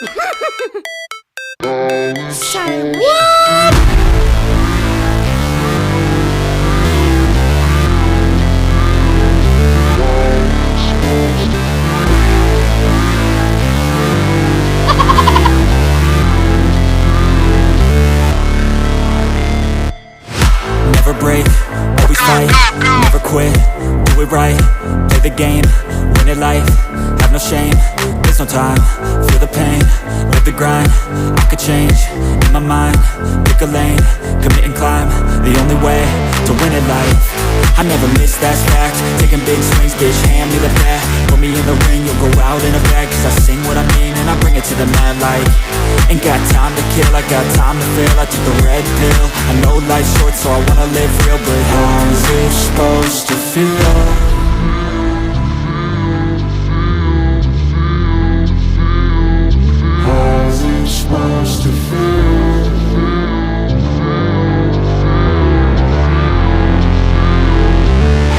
Say what? Never break, always fight, never quit, do it right, play the game, win it life, have no shame, there's no time, feel the pain, live the grind, I could change, in my mind, pick a lane, commit and climb, the only way to win it life. I never miss, that's fact, taking big swings, bitch, hand me the bat, put me in the ring, you'll go out in a bag, cause I sing what I mean and I bring it to the mad light. Ain't got time to kill, I got time to feel, I took the red pill, I know life's short so I wanna live real, but how's it supposed to feel? Supposed to feel.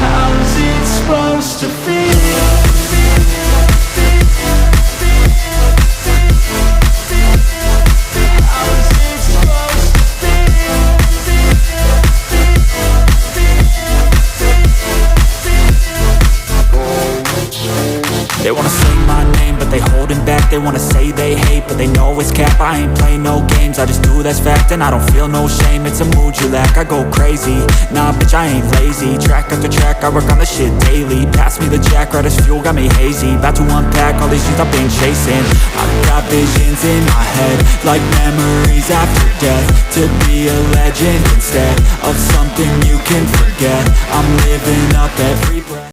How's it supposed to feel? They wanna say my name, but they holding back. They wanna say they hate, but they know it's cap. I ain't play no games, I just do, that's fact. And I don't feel no shame, it's a mood you lack. I go crazy, nah bitch I ain't lazy. Track after track, I work on this shit daily. Pass me the jack, right as fuel, got me hazy. About to unpack all these things I've been chasing. I've got visions in my head, like memories after death. To be a legend instead of something you can forget. I'm living up every